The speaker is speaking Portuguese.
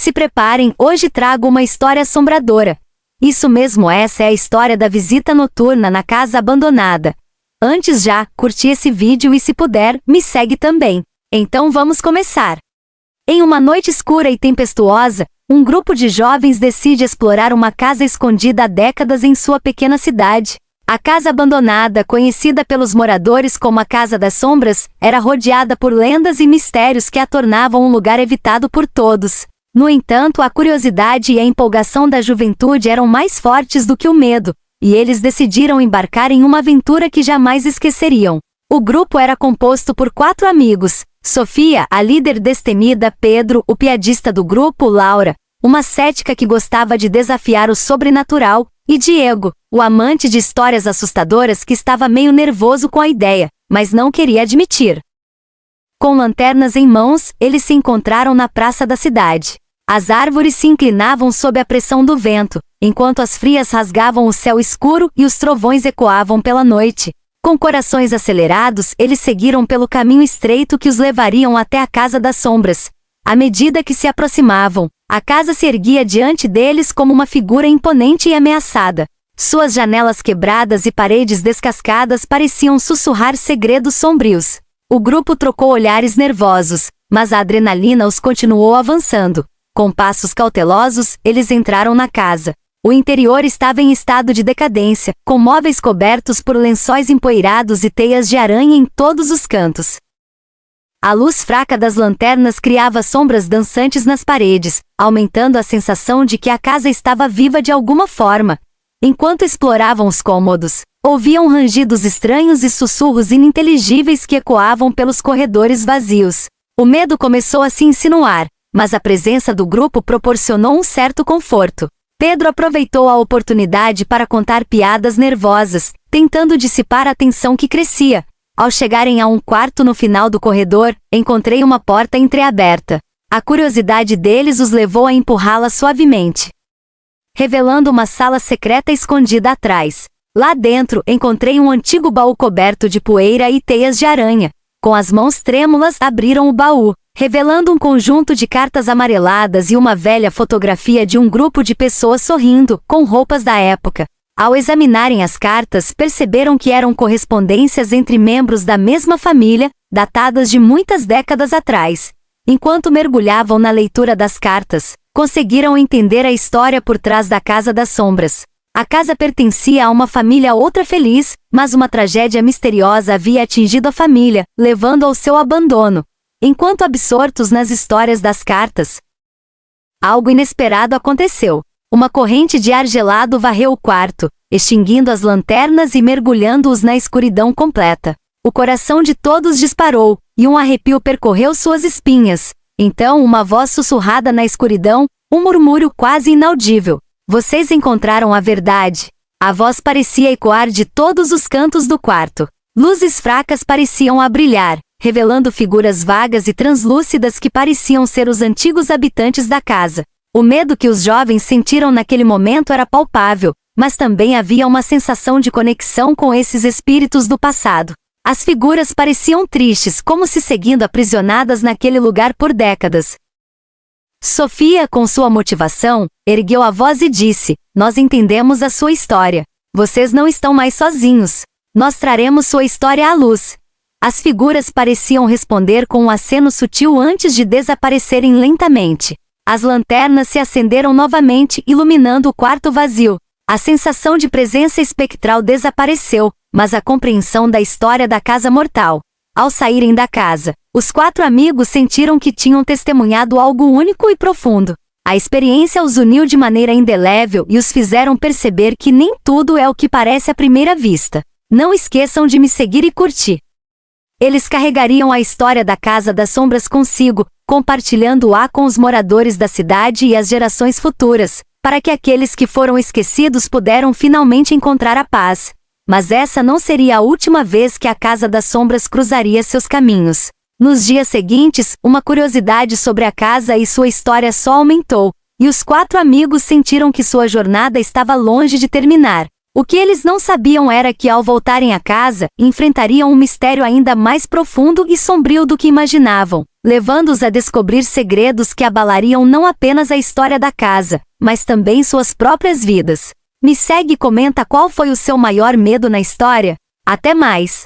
Se preparem, hoje trago uma história assombradora. Isso mesmo, essa é a história da visita noturna na casa abandonada. Antes já, curti esse vídeo e se puder, me segue também. Então vamos começar. Em uma noite escura e tempestuosa, um grupo de jovens decide explorar uma casa escondida há décadas em sua pequena cidade. A casa abandonada, conhecida pelos moradores como a Casa das Sombras, era rodeada por lendas e mistérios que a tornavam um lugar evitado por todos. No entanto, a curiosidade e a empolgação da juventude eram mais fortes do que o medo, e eles decidiram embarcar em uma aventura que jamais esqueceriam. O grupo era composto por 4 amigos: Sofia, a líder destemida, Pedro, o piadista do grupo, Laura, uma cética que gostava de desafiar o sobrenatural, e Diego, o amante de histórias assustadoras que estava meio nervoso com a ideia, mas não queria admitir. Com lanternas em mãos, eles se encontraram na praça da cidade. As árvores se inclinavam sob a pressão do vento, enquanto as frias rasgavam o céu escuro e os trovões ecoavam pela noite. Com corações acelerados, eles seguiram pelo caminho estreito que os levariam até a Casa das Sombras. À medida que se aproximavam, a casa se erguia diante deles como uma figura imponente e ameaçada. Suas janelas quebradas e paredes descascadas pareciam sussurrar segredos sombrios. O grupo trocou olhares nervosos, mas a adrenalina os continuou avançando. Com passos cautelosos, eles entraram na casa. O interior estava em estado de decadência, com móveis cobertos por lençóis empoeirados e teias de aranha em todos os cantos. A luz fraca das lanternas criava sombras dançantes nas paredes, aumentando a sensação de que a casa estava viva de alguma forma. Enquanto exploravam os cômodos, ouviam rangidos estranhos e sussurros ininteligíveis que ecoavam pelos corredores vazios. O medo começou a se insinuar, mas a presença do grupo proporcionou um certo conforto. Pedro aproveitou a oportunidade para contar piadas nervosas, tentando dissipar a tensão que crescia. Ao chegarem a um quarto no final do corredor, encontrei uma porta entreaberta. A curiosidade deles os levou a empurrá-la suavemente, revelando uma sala secreta escondida atrás. Lá dentro, encontrei um antigo baú coberto de poeira e teias de aranha. Com as mãos trêmulas, abriram o baú, revelando um conjunto de cartas amareladas e uma velha fotografia de um grupo de pessoas sorrindo, com roupas da época. Ao examinarem as cartas, perceberam que eram correspondências entre membros da mesma família, datadas de muitas décadas atrás. Enquanto mergulhavam na leitura das cartas, conseguiram entender a história por trás da Casa das Sombras. A casa pertencia a uma família outra feliz, mas uma tragédia misteriosa havia atingido a família, levando ao seu abandono. Enquanto absortos nas histórias das cartas, algo inesperado aconteceu. Uma corrente de ar gelado varreu o quarto, extinguindo as lanternas e mergulhando-os na escuridão completa. O coração de todos disparou, e um arrepio percorreu suas espinhas. Então uma voz sussurrada na escuridão, um murmúrio quase inaudível: "Vocês encontraram a verdade." A voz parecia ecoar de todos os cantos do quarto. Luzes fracas pareciam a brilhar, revelando figuras vagas e translúcidas que pareciam ser os antigos habitantes da casa. O medo que os jovens sentiram naquele momento era palpável, mas também havia uma sensação de conexão com esses espíritos do passado. As figuras pareciam tristes, como se seguindo aprisionadas naquele lugar por décadas. Sofia, com sua motivação, ergueu a voz e disse: "Nós entendemos a sua história. Vocês não estão mais sozinhos. Nós traremos sua história à luz." As figuras pareciam responder com um aceno sutil antes de desaparecerem lentamente. As lanternas se acenderam novamente, iluminando o quarto vazio. A sensação de presença espectral desapareceu, mas a compreensão da história da casa mortal. Ao saírem da casa, os 4 amigos sentiram que tinham testemunhado algo único e profundo. A experiência os uniu de maneira indelével e os fizeram perceber que nem tudo é o que parece à primeira vista. Não esqueçam de me seguir e curtir. Eles carregariam a história da Casa das Sombras consigo, compartilhando-a com os moradores da cidade e as gerações futuras, para que aqueles que foram esquecidos puderam finalmente encontrar a paz. Mas essa não seria a última vez que a Casa das Sombras cruzaria seus caminhos. Nos dias seguintes, uma curiosidade sobre a casa e sua história só aumentou, e os 4 amigos sentiram que sua jornada estava longe de terminar. O que eles não sabiam era que ao voltarem a casa, enfrentariam um mistério ainda mais profundo e sombrio do que imaginavam, levando-os a descobrir segredos que abalariam não apenas a história da casa, mas também suas próprias vidas. Me segue e comenta qual foi o seu maior medo na história. Até mais!